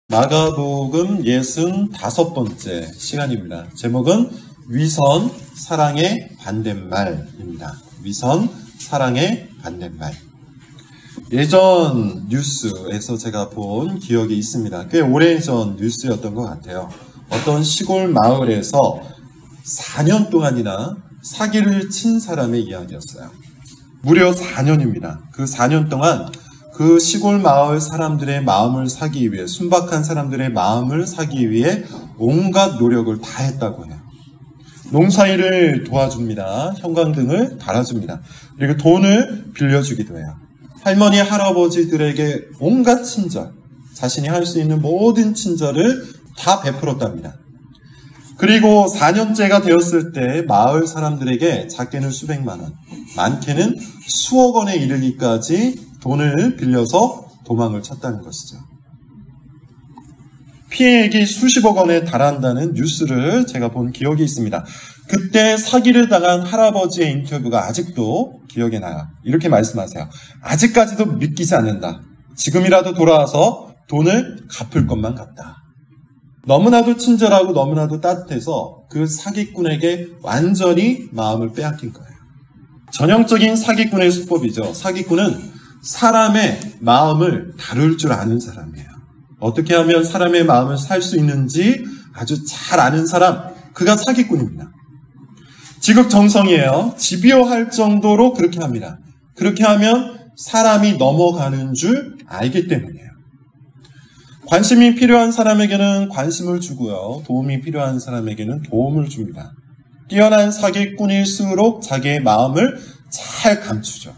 마가복음 65번째 시간입니다. 제목은 위선, 사랑의 반대말입니다. 위선, 사랑의 반대말. 예전 뉴스에서 제가 본 기억이 있습니다. 꽤 오래전 뉴스였던 것 같아요. 어떤 시골 마을에서 4년 동안이나 사기를 친 사람의 이야기였어요. 무려 4년입니다. 그 4년 동안 그 시골 마을 사람들의 마음을 사기 위해, 순박한 사람들의 마음을 사기 위해 온갖 노력을 다 했다고 해요. 농사일을 도와줍니다. 형광등을 달아줍니다. 그리고 돈을 빌려주기도 해요. 할머니, 할아버지들에게 온갖 친절, 자신이 할 수 있는 모든 친절을 다 베풀었답니다. 그리고 4년째가 되었을 때 마을 사람들에게 작게는 수백만 원, 많게는 수억 원에 이르기까지 돈을 빌려서 도망을 쳤다는 것이죠. 피해액이 수십억 원에 달한다는 뉴스를 제가 본 기억이 있습니다. 그때 사기를 당한 할아버지의 인터뷰가 아직도 기억에 나요. 이렇게 말씀하세요. 아직까지도 믿기지 않는다. 지금이라도 돌아와서 돈을 갚을 것만 같다. 너무나도 친절하고 너무나도 따뜻해서 그 사기꾼에게 완전히 마음을 빼앗긴 거예요. 전형적인 사기꾼의 수법이죠. 사기꾼은 사람의 마음을 다룰 줄 아는 사람이에요. 어떻게 하면 사람의 마음을 살 수 있는지 아주 잘 아는 사람, 그가 사기꾼입니다. 지극정성이에요. 집요할 정도로 그렇게 합니다. 그렇게 하면 사람이 넘어가는 줄 알기 때문이에요. 관심이 필요한 사람에게는 관심을 주고요. 도움이 필요한 사람에게는 도움을 줍니다. 뛰어난 사기꾼일수록 자기의 마음을 잘 감추죠.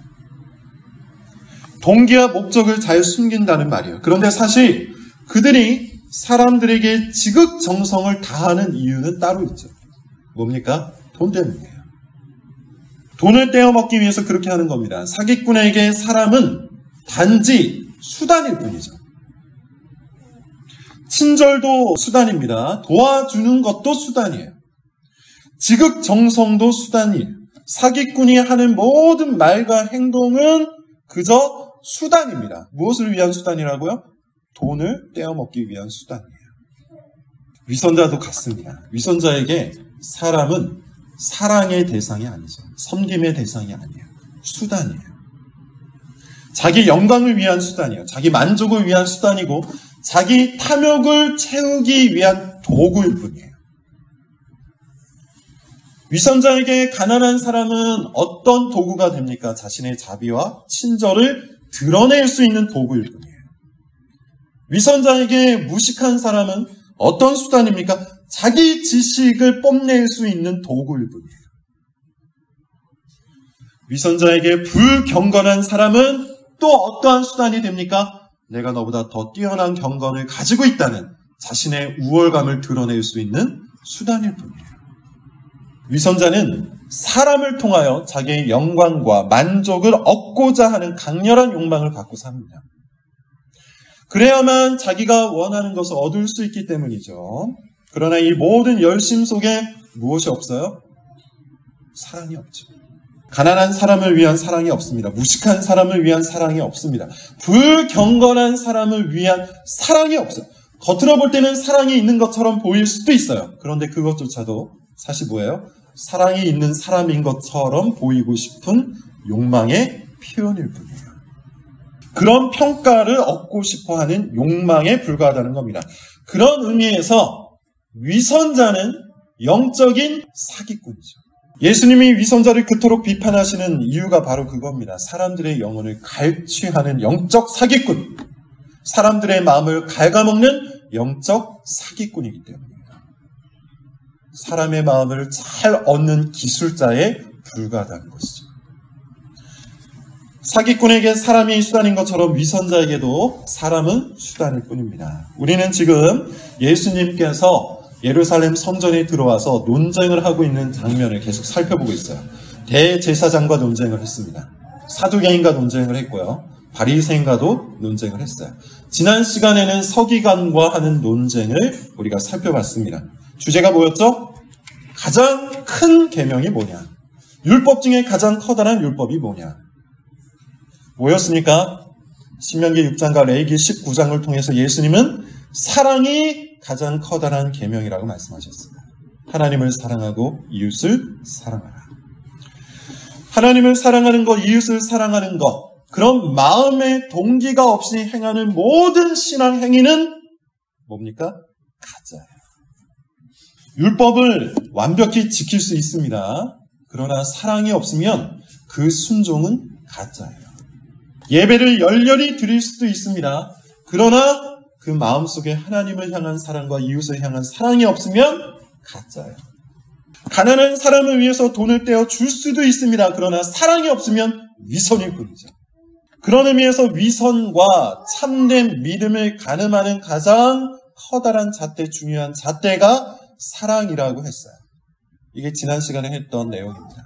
동기와 목적을 잘 숨긴다는 말이에요. 그런데 사실 그들이 사람들에게 지극정성을 다하는 이유는 따로 있죠. 뭡니까? 돈 때문이에요. 돈을 떼어먹기 위해서 그렇게 하는 겁니다. 사기꾼에게 사람은 단지 수단일 뿐이죠. 친절도 수단입니다. 도와주는 것도 수단이에요. 지극정성도 수단이에요. 사기꾼이 하는 모든 말과 행동은 그저 수단입니다. 무엇을 위한 수단이라고요? 돈을 떼어먹기 위한 수단이에요. 위선자도 같습니다. 위선자에게 사람은 사랑의 대상이 아니죠. 섬김의 대상이 아니에요. 수단이에요. 자기 영광을 위한 수단이에요. 자기 만족을 위한 수단이고 자기 탐욕을 채우기 위한 도구일 뿐이에요. 위선자에게 가난한 사람은 어떤 도구가 됩니까? 자신의 자비와 친절을 드러낼 수 있는 도구일 뿐이에요. 위선자에게 무식한 사람은 어떤 수단입니까? 자기 지식을 뽐낼 수 있는 도구일 뿐이에요. 위선자에게 불경건한 사람은 또 어떠한 수단이 됩니까? 내가 너보다 더 뛰어난 경건을 가지고 있다는 자신의 우월감을 드러낼 수 있는 수단일 뿐이에요. 위선자는 사람을 통하여 자기의 영광과 만족을 얻고자 하는 강렬한 욕망을 갖고 삽니다. 그래야만 자기가 원하는 것을 얻을 수 있기 때문이죠. 그러나 이 모든 열심 속에 무엇이 없어요? 사랑이 없죠. 가난한 사람을 위한 사랑이 없습니다. 무식한 사람을 위한 사랑이 없습니다. 불경건한 사람을 위한 사랑이 없어요. 겉으로 볼 때는 사랑이 있는 것처럼 보일 수도 있어요. 그런데 그것조차도 사실 뭐예요? 사랑이 있는 사람인 것처럼 보이고 싶은 욕망의 표현일 뿐이에요. 그런 평가를 얻고 싶어하는 욕망에 불과하다는 겁니다. 그런 의미에서 위선자는 영적인 사기꾼이죠. 예수님이 위선자를 그토록 비판하시는 이유가 바로 그겁니다. 사람들의 영혼을 갈취하는 영적 사기꾼, 사람들의 마음을 갉아먹는 영적 사기꾼이기 때문입니다. 사람의 마음을 잘 얻는 기술자에 불과하다는 것이죠. 사기꾼에게 사람이 수단인 것처럼 위선자에게도 사람은 수단일 뿐입니다. 우리는 지금 예수님께서 예루살렘 성전에 들어와서 논쟁을 하고 있는 장면을 계속 살펴보고 있어요. 대제사장과 논쟁을 했습니다. 사두개인과 논쟁을 했고요. 바리새인과도 논쟁을 했어요. 지난 시간에는 서기관과 하는 논쟁을 우리가 살펴봤습니다. 주제가 뭐였죠? 가장 큰 계명이 뭐냐? 율법 중에 가장 커다란 율법이 뭐냐? 뭐였습니까? 신명기 6장과 레위기 19장을 통해서 예수님은 사랑이 가장 커다란 계명이라고 말씀하셨습니다. 하나님을 사랑하고 이웃을 사랑하라. 하나님을 사랑하는 것, 이웃을 사랑하는 것, 그런 마음의 동기가 없이 행하는 모든 신앙 행위는 뭡니까? 가짜예요. 율법을 완벽히 지킬 수 있습니다. 그러나 사랑이 없으면 그 순종은 가짜예요. 예배를 열렬히 드릴 수도 있습니다. 그러나 그 마음속에 하나님을 향한 사랑과 이웃을 향한 사랑이 없으면 가짜예요. 가난한 사람을 위해서 돈을 떼어 줄 수도 있습니다. 그러나 사랑이 없으면 위선일 뿐이죠. 그런 의미에서 위선과 참된 믿음을 가늠하는 가장 커다란 잣대, 중요한 잣대가 사랑이라고 했어요. 이게 지난 시간에 했던 내용입니다.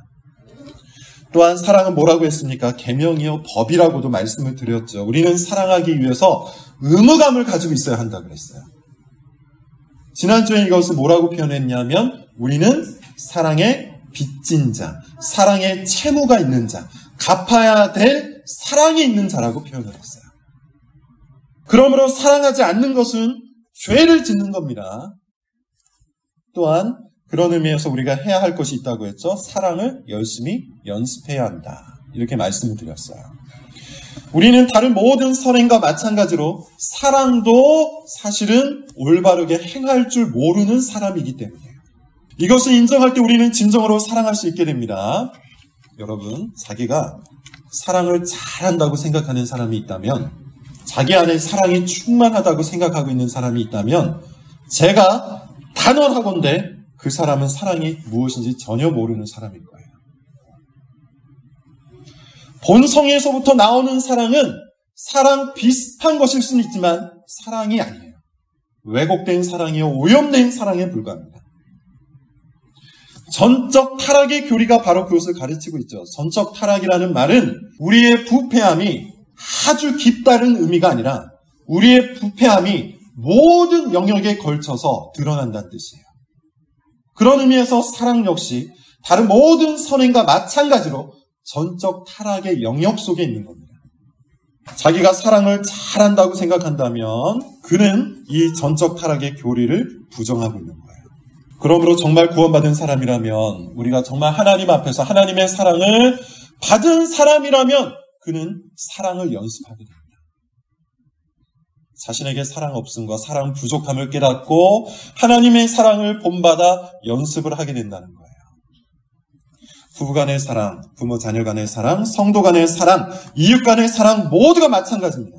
또한 사랑은 뭐라고 했습니까? 계명이요 법이라고도 말씀을 드렸죠. 우리는 사랑하기 위해서 의무감을 가지고 있어야 한다고 그랬어요. 지난주에 이것을 뭐라고 표현했냐면 우리는 사랑의 빚진 자, 사랑의 채무가 있는 자, 갚아야 될 사랑이 있는 자라고 표현을 했어요. 그러므로 사랑하지 않는 것은 죄를 짓는 겁니다. 또한 그런 의미에서 우리가 해야 할 것이 있다고 했죠. 사랑을 열심히 연습해야 한다. 이렇게 말씀을 드렸어요. 우리는 다른 모든 선행과 마찬가지로 사랑도 사실은 올바르게 행할 줄 모르는 사람이기 때문이에요. 이것을 인정할 때 우리는 진정으로 사랑할 수 있게 됩니다. 여러분, 자기가 사랑을 잘한다고 생각하는 사람이 있다면, 자기 안에 사랑이 충만하다고 생각하고 있는 사람이 있다면, 제가 단언하건대 그 사람은 사랑이 무엇인지 전혀 모르는 사람일 거예요. 본성에서부터 나오는 사랑은 사랑 비슷한 것일 수는 있지만 사랑이 아니에요. 왜곡된 사랑이요, 오염된 사랑에 불과합니다. 전적 타락의 교리가 바로 그것을 가르치고 있죠. 전적 타락이라는 말은 우리의 부패함이 아주 깊다는 의미가 아니라 우리의 부패함이 모든 영역에 걸쳐서 드러난다는 뜻이에요. 그런 의미에서 사랑 역시 다른 모든 선행과 마찬가지로 전적 타락의 영역 속에 있는 겁니다. 자기가 사랑을 잘한다고 생각한다면 그는 이 전적 타락의 교리를 부정하고 있는 거예요. 그러므로 정말 구원받은 사람이라면, 우리가 정말 하나님 앞에서 하나님의 사랑을 받은 사람이라면 그는 사랑을 연습하게 됩니다. 자신에게 사랑 없음과 사랑 부족함을 깨닫고 하나님의 사랑을 본받아 연습을 하게 된다는 거예요. 부부 간의 사랑, 부모 자녀 간의 사랑, 성도 간의 사랑, 이웃 간의 사랑 모두가 마찬가지입니다.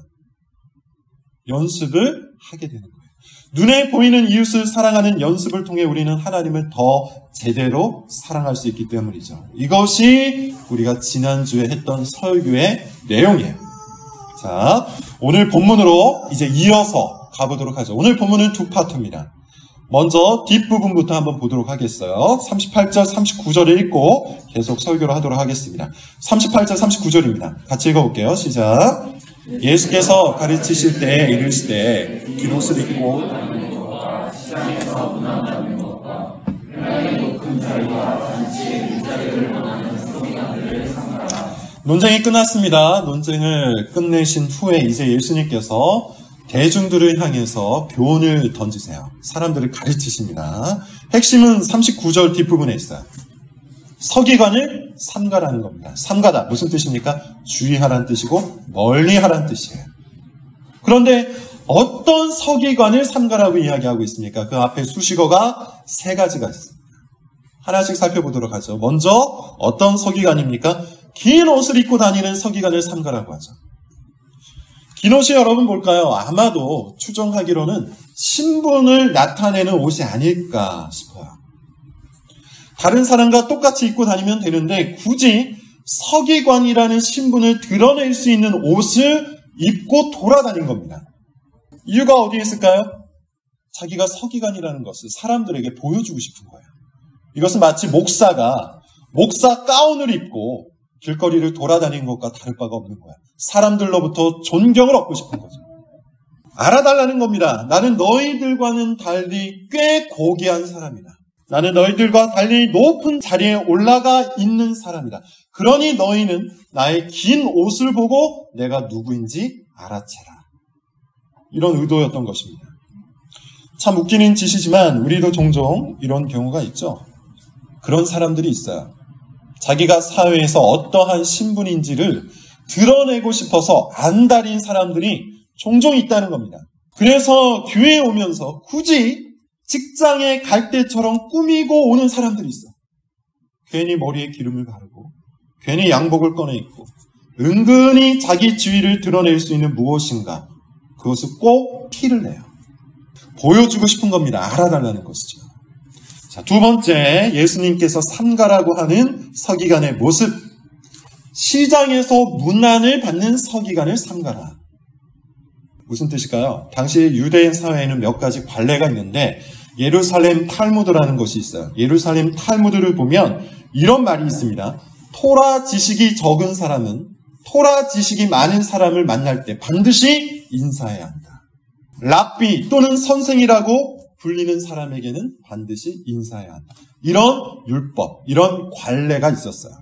연습을 하게 되는 거예요. 눈에 보이는 이웃을 사랑하는 연습을 통해 우리는 하나님을 더 제대로 사랑할 수 있기 때문이죠. 이것이 우리가 지난주에 했던 설교의 내용이에요. 자, 오늘 본문으로 이제 이어서 가보도록 하죠. 오늘 본문은 두 파트입니다. 먼저 뒷부분부터 한번 보도록 하겠어요. 38절, 39절을 읽고 계속 설교를 하도록 하겠습니다. 38절, 39절입니다. 같이 읽어볼게요. 시작. 예수께서 가르치실 때 이르시되 깃옷을 입고 논쟁이 끝났습니다. 논쟁을 끝내신 후에 이제 예수님께서 대중들을 향해서 교훈을 던지세요. 사람들을 가르치십니다. 핵심은 39절 뒷부분에 있어요. 서기관을 삼가라는 겁니다. 삼가다 무슨 뜻입니까? 주의하라는 뜻이고 멀리하라는 뜻이에요. 그런데 어떤 서기관을 삼가라고 이야기하고 있습니까? 그 앞에 수식어가 세 가지가 있습니다. 하나씩 살펴보도록 하죠. 먼저 어떤 서기관입니까? 긴 옷을 입고 다니는 서기관을 삼가라고 하죠. 긴 옷이 여러분 뭘까요? 아마도 추정하기로는 신분을 나타내는 옷이 아닐까 싶어요. 다른 사람과 똑같이 입고 다니면 되는데 굳이 서기관이라는 신분을 드러낼 수 있는 옷을 입고 돌아다닌 겁니다. 이유가 어디에 있을까요? 자기가 서기관이라는 것을 사람들에게 보여주고 싶은 거예요. 이것은 마치 목사가 목사 가운을 입고 길거리를 돌아다니는 것과 다를 바가 없는 거야. 사람들로부터 존경을 얻고 싶은 거죠. 알아달라는 겁니다. 나는 너희들과는 달리 꽤 고귀한 사람이다. 나는 너희들과 달리 높은 자리에 올라가 있는 사람이다. 그러니 너희는 나의 긴 옷을 보고 내가 누구인지 알아채라. 이런 의도였던 것입니다. 참 웃기는 짓이지만 우리도 종종 이런 경우가 있죠. 그런 사람들이 있어요. 자기가 사회에서 어떠한 신분인지를 드러내고 싶어서 안달인 사람들이 종종 있다는 겁니다. 그래서 교회에 오면서 굳이 직장에 갈 때처럼 꾸미고 오는 사람들이 있어. 괜히 머리에 기름을 바르고 괜히 양복을 꺼내 입고 은근히 자기 지위를 드러낼 수 있는 무엇인가, 그것을 꼭 티를 내요. 보여주고 싶은 겁니다. 알아달라는 것이죠. 자, 두 번째, 예수님께서 삼가라고 하는 서기관의 모습. 시장에서 문안을 받는 서기관을 삼가라. 무슨 뜻일까요? 당시 유대인 사회에는 몇 가지 관례가 있는데 예루살렘 탈무드라는 것이 있어요. 예루살렘 탈무드를 보면 이런 말이 있습니다. 토라 지식이 적은 사람은 토라 지식이 많은 사람을 만날 때 반드시 인사해야 한다. 랍비 또는 선생이라고 불리는 사람에게는 반드시 인사해야 한다. 이런 율법, 이런 관례가 있었어요.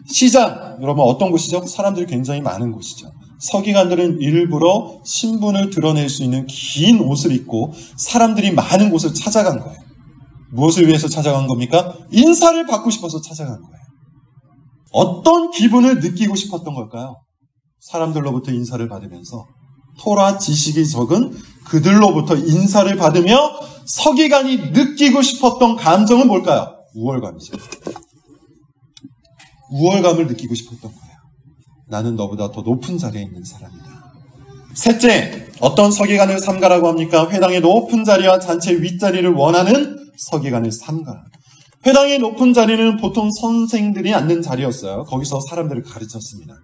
시장, 여러분 어떤 곳이죠? 사람들이 굉장히 많은 곳이죠. 서기관들은 일부러 신분을 드러낼 수 있는 긴 옷을 입고 사람들이 많은 곳을 찾아간 거예요. 무엇을 위해서 찾아간 겁니까? 인사를 받고 싶어서 찾아간 거예요. 어떤 기분을 느끼고 싶었던 걸까요? 사람들로부터 인사를 받으면서 토라 지식이 적은 그들로부터 인사를 받으며 서기관이 느끼고 싶었던 감정은 뭘까요? 우월감이죠. 우월감을 느끼고 싶었던 거예요. 나는 너보다 더 높은 자리에 있는 사람이다. 셋째, 어떤 서기관을 삼가라고 합니까? 회당의 높은 자리와 잔치 윗자리를 원하는 서기관을 삼가라. 회당의 높은 자리는 보통 선생들이 앉는 자리였어요. 거기서 사람들을 가르쳤습니다.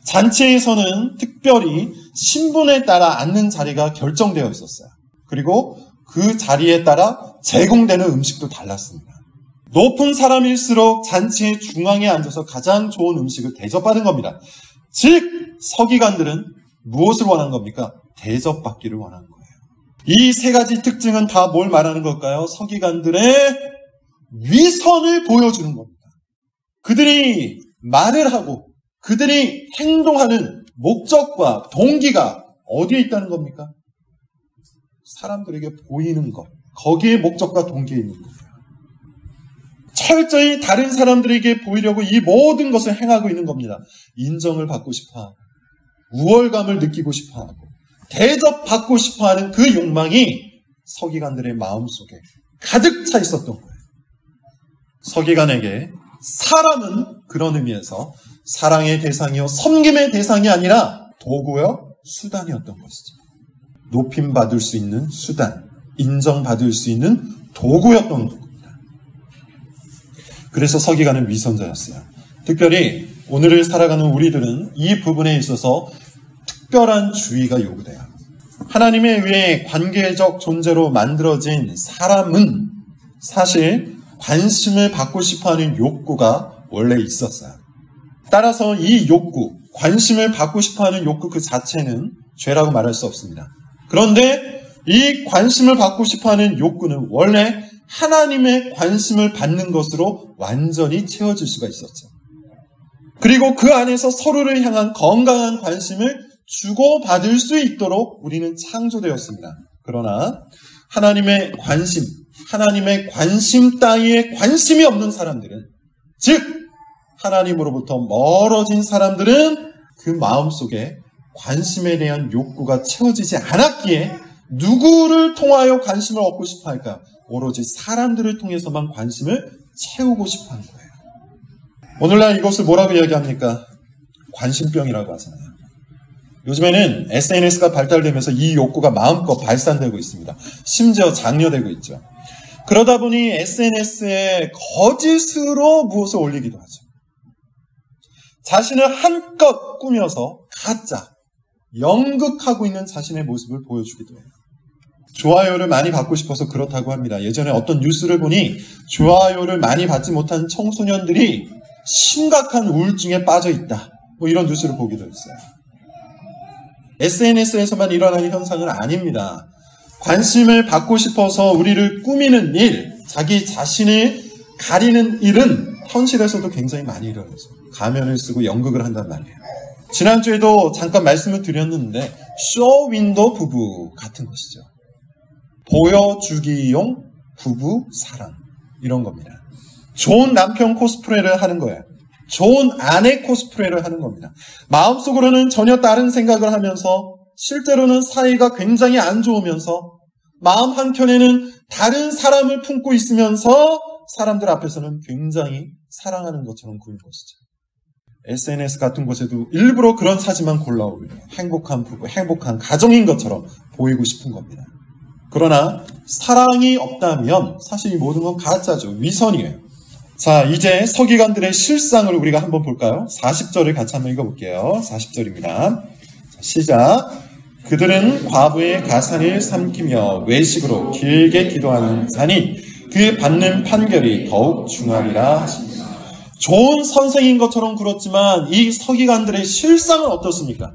잔치에서는 특별히 신분에 따라 앉는 자리가 결정되어 있었어요. 그리고 그 자리에 따라 제공되는 음식도 달랐습니다. 높은 사람일수록 잔치의 중앙에 앉아서 가장 좋은 음식을 대접받은 겁니다. 즉 서기관들은 무엇을 원한 겁니까? 대접받기를 원하는 거예요. 이 세 가지 특징은 다 뭘 말하는 걸까요? 서기관들의 위선을 보여주는 겁니다. 그들이 말을 하고 그들이 행동하는 목적과 동기가 어디에 있다는 겁니까? 사람들에게 보이는 것, 거기에 목적과 동기에 있는 거예요. 철저히 다른 사람들에게 보이려고 이 모든 것을 행하고 있는 겁니다. 인정을 받고 싶어하고 우월감을 느끼고 싶어하고 대접받고 싶어하는 그 욕망이 서기관들의 마음속에 가득 차 있었던 거예요. 서기관에게 사람은 그런 의미에서 사랑의 대상이요 섬김의 대상이 아니라 도구요 수단이었던 것이죠. 높임받을 수 있는 수단, 인정받을 수 있는 도구였던 겁니다. 그래서 서기관은 위선자였어요. 특별히 오늘을 살아가는 우리들은 이 부분에 있어서 특별한 주의가 요구돼요. 하나님에 의해 관계적 존재로 만들어진 사람은 사실 관심을 받고 싶어하는 욕구가 원래 있었어요. 따라서 이 욕구, 관심을 받고 싶어하는 욕구 그 자체는 죄라고 말할 수 없습니다. 그런데 이 관심을 받고 싶어하는 욕구는 원래 하나님의 관심을 받는 것으로 완전히 채워질 수가 있었죠. 그리고 그 안에서 서로를 향한 건강한 관심을 주고받을 수 있도록 우리는 창조되었습니다. 그러나 하나님의 관심 따위에 관심이 없는 사람들은, 즉 하나님으로부터 멀어진 사람들은 그 마음속에 관심에 대한 욕구가 채워지지 않았기에 누구를 통하여 관심을 얻고 싶어 할까? 오로지 사람들을 통해서만 관심을 채우고 싶어 하는 거예요. 오늘날 이것을 뭐라고 이야기합니까? 관심병이라고 하잖아요. 요즘에는 SNS가 발달되면서 이 욕구가 마음껏 발산되고 있습니다. 심지어 장려되고 있죠. 그러다 보니 SNS에 거짓으로 무엇을 올리기도 하죠. 자신을 한껏 꾸며서 가짜, 연극하고 있는 자신의 모습을 보여주기도 해요. 좋아요를 많이 받고 싶어서 그렇다고 합니다. 예전에 어떤 뉴스를 보니 좋아요를 많이 받지 못한 청소년들이 심각한 우울증에 빠져 있다. 뭐 이런 뉴스를 보기도 했어요. SNS에서만 일어나는 현상은 아닙니다. 관심을 받고 싶어서 우리를 꾸미는 일, 자기 자신을 가리는 일은 현실에서도 굉장히 많이 일어나죠. 가면을 쓰고 연극을 한단 말이에요. 지난주에도 잠깐 말씀을 드렸는데 쇼윈도 부부 같은 것이죠. 보여주기용 부부 사랑 이런 겁니다. 좋은 남편 코스프레를 하는 거예요. 좋은 아내 코스프레를 하는 겁니다. 마음속으로는 전혀 다른 생각을 하면서 실제로는 사이가 굉장히 안 좋으면서 마음 한켠에는 다른 사람을 품고 있으면서 사람들 앞에서는 굉장히 사랑하는 것처럼 구는 것이죠. SNS 같은 곳에도 일부러 그런 사진만 골라오고요. 행복한 부부, 행복한 가정인 것처럼 보이고 싶은 겁니다. 그러나 사랑이 없다면 사실 이 모든 건 가짜죠. 위선이에요. 자, 이제 서기관들의 실상을 우리가 한번 볼까요? 40절을 같이 한번 읽어볼게요. 40절입니다. 시작. 그들은 과부의 가산을 삼키며 외식으로 길게 기도하는 자니 그 받는 판결이 더욱 중하리라 하십니다. 좋은 선생인 것처럼 굴었지만 이 서기관들의 실상은 어떻습니까?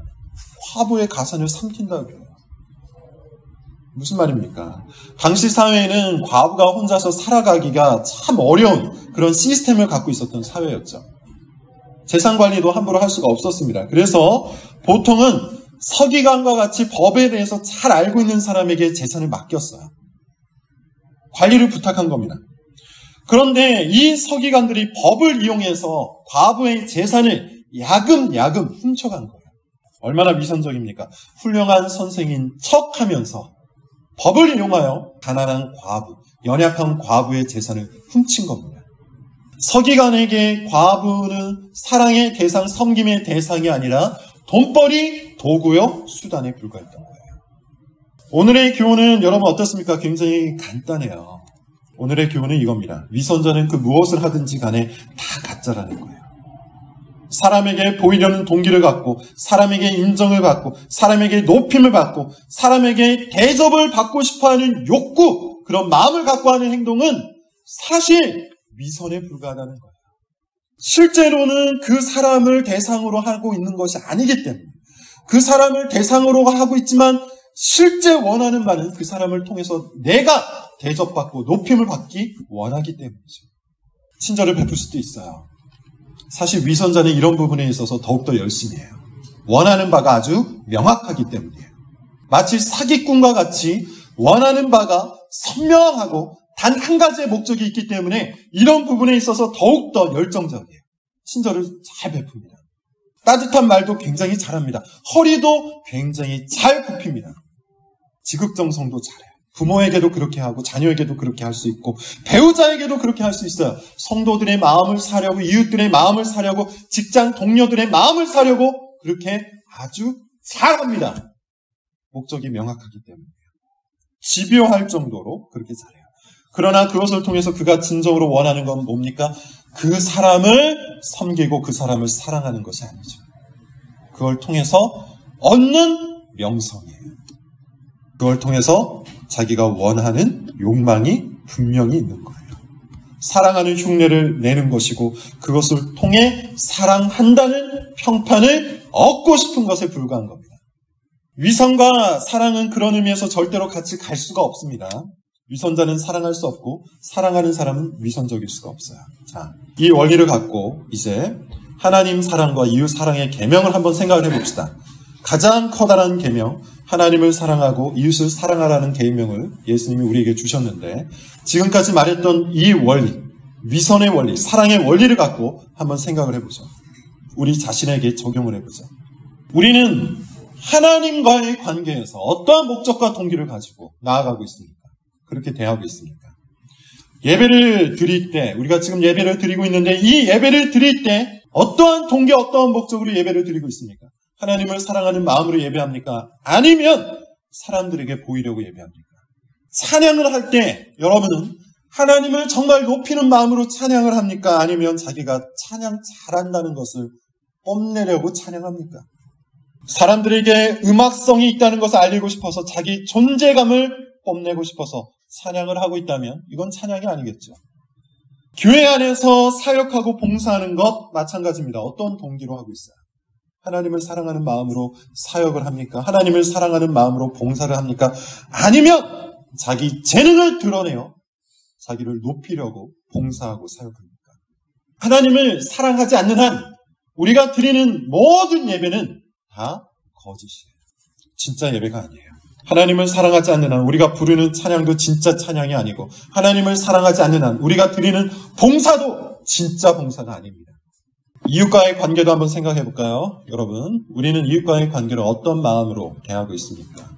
과부의 가산을 삼킨다고요. 무슨 말입니까? 당시 사회에는 과부가 혼자서 살아가기가 참 어려운 그런 시스템을 갖고 있었던 사회였죠. 재산 관리도 함부로 할 수가 없었습니다. 그래서 보통은 서기관과 같이 법에 대해서 잘 알고 있는 사람에게 재산을 맡겼어요. 관리를 부탁한 겁니다. 그런데 이 서기관들이 법을 이용해서 과부의 재산을 야금야금 훔쳐간 거예요. 얼마나 위선적입니까? 훌륭한 선생인 척하면서 법을 이용하여 가난한 과부, 연약한 과부의 재산을 훔친 겁니다. 서기관에게 과부는 사랑의 대상, 섬김의 대상이 아니라 돈벌이, 도구요, 수단에 불과했던 거예요. 오늘의 교훈은 여러분 어떻습니까? 굉장히 간단해요. 오늘의 교훈은 이겁니다. 위선자는 그 무엇을 하든지 간에 다 가짜라는 거예요. 사람에게 보이려는 동기를 갖고, 사람에게 인정을 받고, 사람에게 높임을 받고, 사람에게 대접을 받고 싶어하는 욕구, 그런 마음을 갖고 하는 행동은 사실 위선에 불과하다는 거예요. 실제로는 그 사람을 대상으로 하고 있는 것이 아니기 때문에 그 사람을 대상으로 하고 있지만 실제 원하는 바는 그 사람을 통해서 내가 대접받고 높임을 받기 원하기 때문이죠. 친절을 베풀 수도 있어요. 사실 위선자는 이런 부분에 있어서 더욱더 열심히 해요. 원하는 바가 아주 명확하기 때문이에요. 마치 사기꾼과 같이 원하는 바가 선명하고 단 한 가지의 목적이 있기 때문에 이런 부분에 있어서 더욱더 열정적이에요. 친절을 잘 베풉니다. 따뜻한 말도 굉장히 잘합니다. 허리도 굉장히 잘 굽힙니다. 지극정성도 잘해요. 부모에게도 그렇게 하고 자녀에게도 그렇게 할 수 있고 배우자에게도 그렇게 할 수 있어요. 성도들의 마음을 사려고, 이웃들의 마음을 사려고, 직장 동료들의 마음을 사려고 그렇게 아주 잘합니다. 목적이 명확하기 때문이에요. 집요할 정도로 그렇게 잘해요. 그러나 그것을 통해서 그가 진정으로 원하는 건 뭡니까? 그 사람을 섬기고 그 사람을 사랑하는 것이 아니죠. 그걸 통해서 얻는 명성이에요. 그걸 통해서 자기가 원하는 욕망이 분명히 있는 거예요. 사랑하는 흉내를 내는 것이고 그것을 통해 사랑한다는 평판을 얻고 싶은 것에 불과한 겁니다. 위선과 사랑은 그런 의미에서 절대로 같이 갈 수가 없습니다. 위선자는 사랑할 수 없고 사랑하는 사람은 위선적일 수가 없어요. 자, 이 원리를 갖고 이제 하나님 사랑과 이웃 사랑의 계명을 한번 생각을 해봅시다. 가장 커다란 계명, 하나님을 사랑하고 이웃을 사랑하라는 계명을 예수님이 우리에게 주셨는데 지금까지 말했던 이 원리, 위선의 원리, 사랑의 원리를 갖고 한번 생각을 해보죠. 우리 자신에게 적용을 해보죠. 우리는 하나님과의 관계에서 어떠한 목적과 동기를 가지고 나아가고 있습니까? 그렇게 대하고 있습니까? 예배를 드릴 때, 우리가 지금 예배를 드리고 있는데 이 예배를 드릴 때 어떠한 동기, 어떠한 목적으로 예배를 드리고 있습니까? 하나님을 사랑하는 마음으로 예배합니까? 아니면 사람들에게 보이려고 예배합니까? 찬양을 할 때 여러분은 하나님을 정말 높이는 마음으로 찬양을 합니까? 아니면 자기가 찬양 잘한다는 것을 뽐내려고 찬양합니까? 사람들에게 음악성이 있다는 것을 알리고 싶어서 자기 존재감을 뽐내고 싶어서 찬양을 하고 있다면 이건 찬양이 아니겠죠. 교회 안에서 사역하고 봉사하는 것 마찬가지입니다. 어떤 동기로 하고 있어요? 하나님을 사랑하는 마음으로 사역을 합니까? 하나님을 사랑하는 마음으로 봉사를 합니까? 아니면 자기 재능을 드러내어 자기를 높이려고 봉사하고 사역합니까? 하나님을 사랑하지 않는 한 우리가 드리는 모든 예배는 다 거짓이에요. 진짜 예배가 아니에요. 하나님을 사랑하지 않는 한 우리가 부르는 찬양도 진짜 찬양이 아니고, 하나님을 사랑하지 않는 한 우리가 드리는 봉사도 진짜 봉사가 아닙니다. 이웃과의 관계도 한번 생각해 볼까요? 여러분, 우리는 이웃과의 관계를 어떤 마음으로 대하고 있습니까?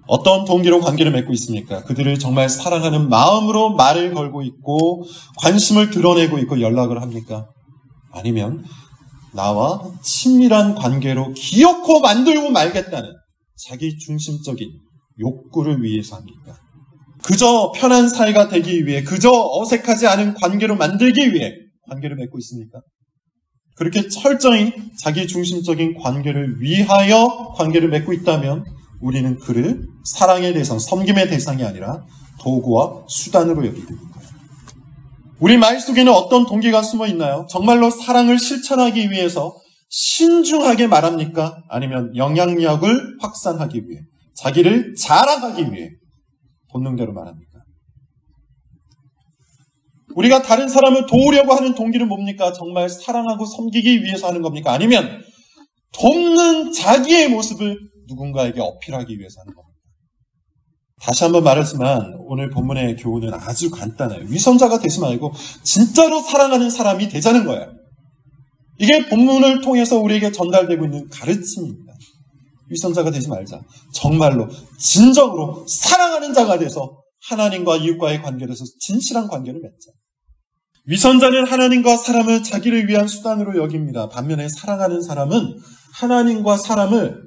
어떤 동기로 관계를 맺고 있습니까? 그들을 정말 사랑하는 마음으로 말을 걸고 있고 관심을 드러내고 있고 연락을 합니까? 아니면 나와 친밀한 관계로 기어코 만들고 말겠다는 자기 중심적인 욕구를 위해서 합니까? 그저 편한 사이가 되기 위해, 그저 어색하지 않은 관계로 만들기 위해 관계를 맺고 있습니까? 그렇게 철저히 자기 중심적인 관계를 위하여 관계를 맺고 있다면 우리는 그를 사랑의 대상, 섬김의 대상이 아니라 도구와 수단으로 여기게 됩니다. 우리 말 속에는 어떤 동기가 숨어 있나요? 정말로 사랑을 실천하기 위해서 신중하게 말합니까? 아니면 영향력을 확산하기 위해, 자기를 자랑하기 위해 본능대로 말합니까? 우리가 다른 사람을 도우려고 하는 동기는 뭡니까? 정말 사랑하고 섬기기 위해서 하는 겁니까? 아니면 돕는 자기의 모습을 누군가에게 어필하기 위해서 하는 겁니까? 다시 한번 말하지만 오늘 본문의 교훈은 아주 간단해요. 위선자가 되지 말고 진짜로 사랑하는 사람이 되자는 거예요. 이게 본문을 통해서 우리에게 전달되고 있는 가르침입니다. 위선자가 되지 말자. 정말로 진정으로 사랑하는 자가 돼서 하나님과 이웃과의 관계에서 진실한 관계를 맺자. 위선자는 하나님과 사람을 자기를 위한 수단으로 여깁니다. 반면에 사랑하는 사람은 하나님과 사람을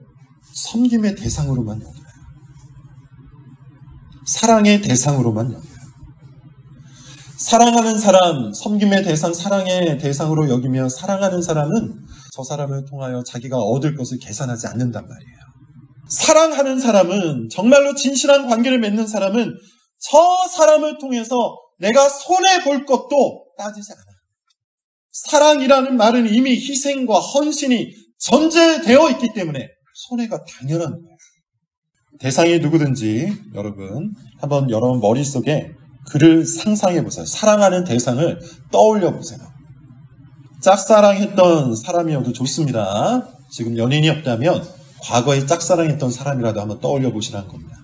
섬김의 대상으로만 여겨요. 사랑의 대상으로만 여겨요. 사랑하는 사람, 섬김의 대상, 사랑의 대상으로 여기며 사랑하는 사람은 저 사람을 통하여 자기가 얻을 것을 계산하지 않는단 말이에요. 사랑하는 사람은, 정말로 진실한 관계를 맺는 사람은 저 사람을 통해서 내가 손해볼 것도 따지지 않아. 사랑이라는 말은 이미 희생과 헌신이 전제되어 있기 때문에 손해가 당연한 거예요. 대상이 누구든지 여러분 한번 여러분 머릿속에 그를 상상해 보세요. 사랑하는 대상을 떠올려 보세요. 짝사랑했던 사람이어도 좋습니다. 지금 연인이 없다면 과거에 짝사랑했던 사람이라도 한번 떠올려 보시라는 겁니다.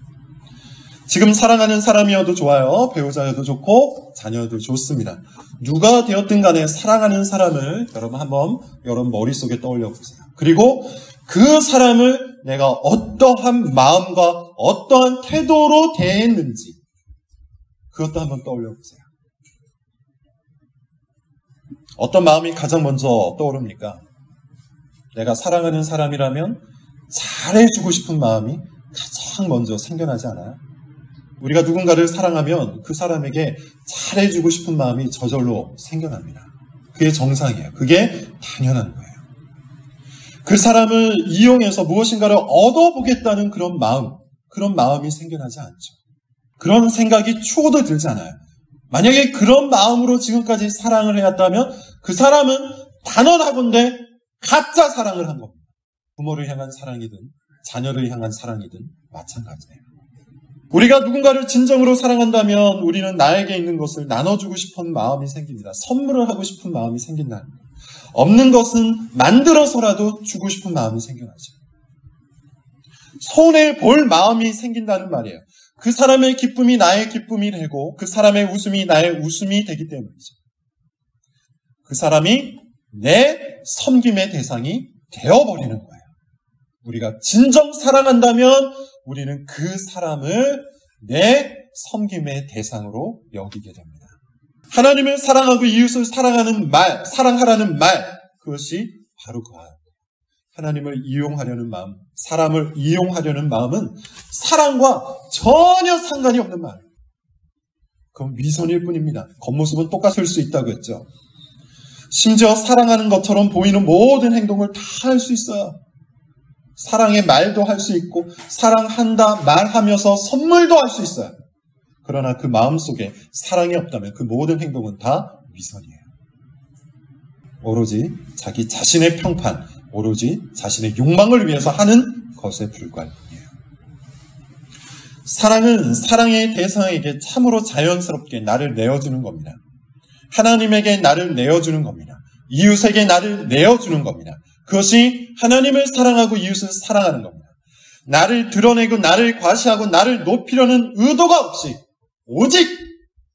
지금 사랑하는 사람이어도 좋아요. 배우자여도 좋고 자녀여도 좋습니다. 누가 되었든 간에 사랑하는 사람을 여러분 한번 여러분 머릿속에 떠올려 보세요. 그리고 그 사람을 내가 어떠한 마음과 어떠한 태도로 대했는지 그것도 한번 떠올려 보세요. 어떤 마음이 가장 먼저 떠오릅니까? 내가 사랑하는 사람이라면 잘해주고 싶은 마음이 가장 먼저 생겨나지 않아요? 우리가 누군가를 사랑하면 그 사람에게 잘해주고 싶은 마음이 저절로 생겨납니다. 그게 정상이에요. 그게 당연한 거예요. 그 사람을 이용해서 무엇인가를 얻어보겠다는 그런 마음이 생겨나지 않죠. 그런 생각이 추호도 들지 않아요. 만약에 그런 마음으로 지금까지 사랑을 해왔다면 그 사람은 단언하건대 가짜 사랑을 한 겁니다. 부모를 향한 사랑이든 자녀를 향한 사랑이든 마찬가지예요. 우리가 누군가를 진정으로 사랑한다면 우리는 나에게 있는 것을 나눠주고 싶은 마음이 생깁니다. 선물을 하고 싶은 마음이 생긴다는 거예요. 없는 것은 만들어서라도 주고 싶은 마음이 생겨나죠. 손해볼 마음이 생긴다는 말이에요. 그 사람의 기쁨이 나의 기쁨이 되고 그 사람의 웃음이 나의 웃음이 되기 때문이죠. 그 사람이 내 섬김의 대상이 되어버리는 거예요. 우리가 진정 사랑한다면 우리는 그 사람을 내 섬김의 대상으로 여기게 됩니다. 하나님을 사랑하고 이웃을 사랑하는 말, 사랑하라는 말, 그것이 바로 그거예요. 하나님을 이용하려는 마음, 사람을 이용하려는 마음은 사랑과 전혀 상관이 없는 말이에요. 그건 위선일 뿐입니다. 겉모습은 똑같을 수 있다고 했죠. 심지어 사랑하는 것처럼 보이는 모든 행동을 다 할 수 있어요. 사랑의 말도 할 수 있고 사랑한다 말하면서 선물도 할 수 있어요. 그러나 그 마음속에 사랑이 없다면 그 모든 행동은 다 위선이에요. 오로지 자기 자신의 평판, 오로지 자신의 욕망을 위해서 하는 것에 불과할 뿐이에요. 사랑은 사랑의 대상에게 참으로 자연스럽게 나를 내어주는 겁니다. 하나님에게 나를 내어주는 겁니다. 이웃에게 나를 내어주는 겁니다. 그것이 하나님을 사랑하고 이웃을 사랑하는 겁니다. 나를 드러내고 나를 과시하고 나를 높이려는 의도가 없이 오직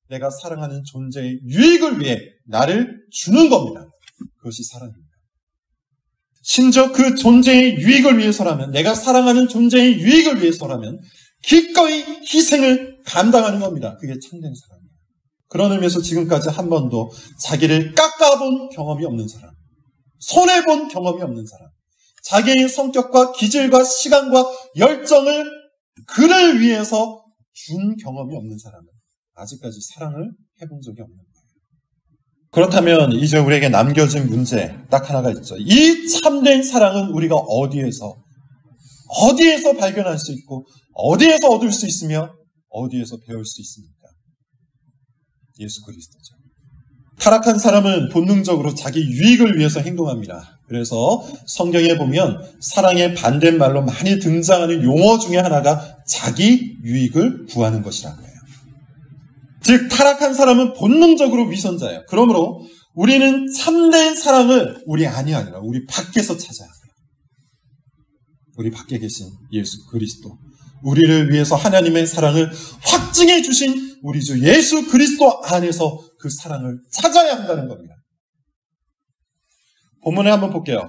내가 사랑하는 존재의 유익을 위해 나를 주는 겁니다. 그것이 사랑입니다. 심지어 그 존재의 유익을 위해서라면, 내가 사랑하는 존재의 유익을 위해서라면 기꺼이 희생을 감당하는 겁니다. 그게 참된 사랑이에요. 그런 의미에서 지금까지 한 번도 자기를 깎아본 경험이 없는 사람, 손해본 경험이 없는 사람, 자기의 성격과 기질과 시간과 열정을 그를 위해서 준 경험이 없는 사람은 아직까지 사랑을 해본 적이 없는 거예요. 그렇다면 이제 우리에게 남겨진 문제 딱 하나가 있죠. 이 참된 사랑은 우리가 어디에서 발견할 수 있고 어디에서 얻을 수 있으며 어디에서 배울 수 있습니까? 예수 그리스도죠. 타락한 사람은 본능적으로 자기 유익을 위해서 행동합니다. 그래서 성경에 보면 사랑의 반대말로 많이 등장하는 용어 중에 하나가 자기 유익을 구하는 것이라고 해요. 즉 타락한 사람은 본능적으로 위선자예요. 그러므로 우리는 참된 사랑을 우리 안이 아니라 우리 밖에서 찾아야 합니다. 우리 밖에 계신 예수 그리스도, 우리를 위해서 하나님의 사랑을 확증해 주신 우리 주 예수 그리스도 안에서 그 사랑을 찾아야 한다는 겁니다. 본문을 한번 볼게요.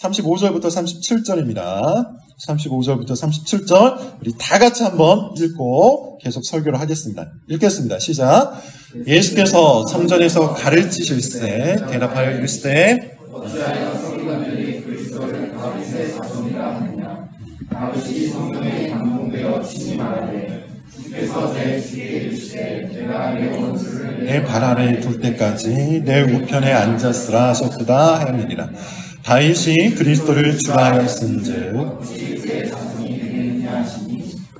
35절부터 37절입니다. 35절부터 37절 우리 다 같이 한번 읽고 계속 설교를 하겠습니다. 읽겠습니다. 시작. 예수께서 성전에서 가르치실세 대답하여 이르시되 어찌하여 서기관들이 그리스도를 다윗의 자손이라 하느냐. 다윗이 성전에 감동되어 친히 말하되 주께서 내 주께 이르시되 내가 내 원수를 내 발 아래에 둘 때까지 내 우편에 앉았으라 하셨도다 하였느니라. 다윗이 그리스도를 주라 하였은즉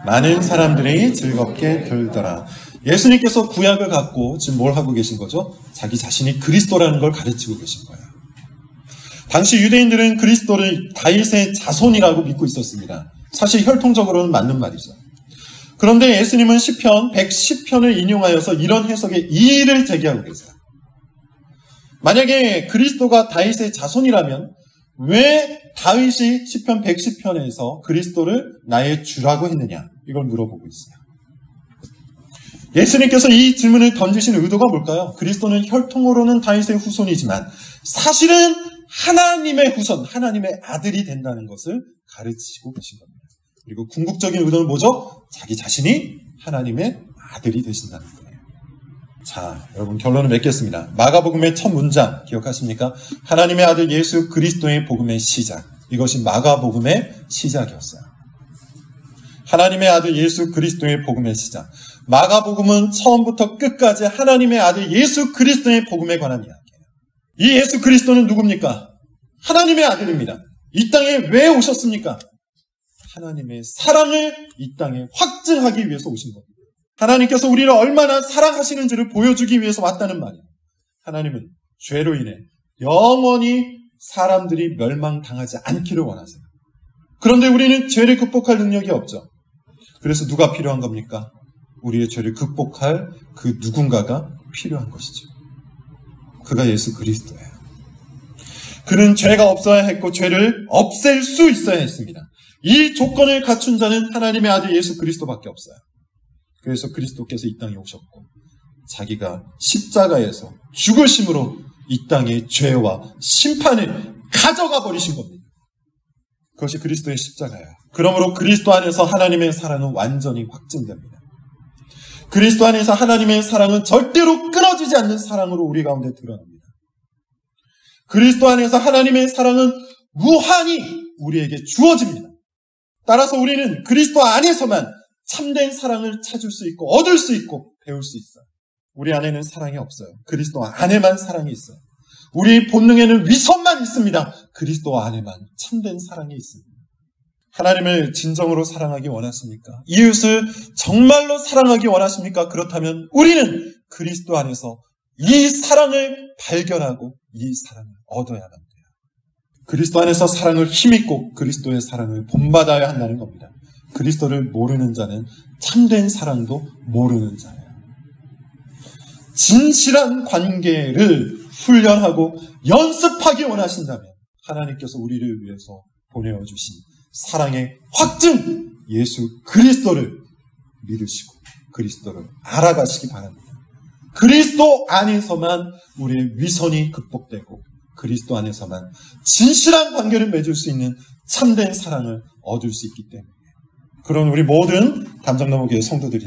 많은 사람들이 즐겁게 들더라. 예수님께서 구약을 갖고 지금 뭘 하고 계신 거죠? 자기 자신이 그리스도라는 걸 가르치고 계신 거예요. 당시 유대인들은 그리스도를 다윗의 자손이라고 믿고 있었습니다. 사실 혈통적으로는 맞는 말이죠. 그런데 예수님은 시편 110편을 인용하여서 이런 해석의 이의를 제기하고 계세요. 만약에 그리스도가 다윗의 자손이라면 왜 다윗이 시편 110편에서 그리스도를 나의 주라고 했느냐? 이걸 물어보고 있어요. 예수님께서 이 질문을 던지신 의도가 뭘까요? 그리스도는 혈통으로는 다윗의 후손이지만 사실은 하나님의 후손, 하나님의 아들이 된다는 것을 가르치고 계신 겁니다. 그리고 궁극적인 의도는 뭐죠? 자기 자신이 하나님의 아들이 되신다는 거예요. 자, 여러분 결론을 맺겠습니다. 마가복음의 첫 문장 기억하십니까? 하나님의 아들 예수 그리스도의 복음의 시작. 이것이 마가복음의 시작이었어요. 하나님의 아들 예수 그리스도의 복음의 시작. 마가복음은 처음부터 끝까지 하나님의 아들 예수 그리스도의 복음에 관한 이야기예요. 이 예수 그리스도는 누굽니까? 하나님의 아들입니다. 이 땅에 왜 오셨습니까? 하나님의 사랑을 이 땅에 확증하기 위해서 오신 겁니다. 하나님께서 우리를 얼마나 사랑하시는지를 보여주기 위해서 왔다는 말이에요. 하나님은 죄로 인해 영원히 사람들이 멸망당하지 않기를 원하세요. 그런데 우리는 죄를 극복할 능력이 없죠. 그래서 누가 필요한 겁니까? 우리의 죄를 극복할 그 누군가가 필요한 것이죠. 그가 예수 그리스도예요. 그는 죄가 없어야 했고 죄를 없앨 수 있어야 했습니다. 이 조건을 갖춘 자는 하나님의 아들 예수 그리스도밖에 없어요. 그래서 그리스도께서 이 땅에 오셨고 자기가 십자가에서 죽으심으로 이 땅의 죄와 심판을 가져가 버리신 겁니다. 그것이 그리스도의 십자가예요. 그러므로 그리스도 안에서 하나님의 사랑은 완전히 확증됩니다. 그리스도 안에서 하나님의 사랑은 절대로 끊어지지 않는 사랑으로 우리 가운데 드러납니다. 그리스도 안에서 하나님의 사랑은 무한히 우리에게 주어집니다. 따라서 우리는 그리스도 안에서만 참된 사랑을 찾을 수 있고 얻을 수 있고 배울 수 있어요. 우리 안에는 사랑이 없어요. 그리스도 안에만 사랑이 있어요. 우리 본능에는 위선만 있습니다. 그리스도 안에만 참된 사랑이 있습니다. 하나님을 진정으로 사랑하기 원하십니까? 이웃을 정말로 사랑하기 원하십니까? 그렇다면 우리는 그리스도 안에서 이 사랑을 발견하고 이 사랑을 얻어야만 돼요. 그리스도 안에서 사랑을 힘있고 그리스도의 사랑을 본받아야 한다는 겁니다. 그리스도를 모르는 자는 참된 사랑도 모르는 자예요. 진실한 관계를 훈련하고 연습하기 원하신다면 하나님께서 우리를 위해서 보내어 주신 사랑의 확증, 예수 그리스도를 믿으시고 그리스도를 알아가시기 바랍니다. 그리스도 안에서만 우리의 위선이 극복되고 그리스도 안에서만 진실한 관계를 맺을 수 있는 참된 사랑을 얻을 수 있기 때문에 그런 우리 모든 담장너머교회 성도들이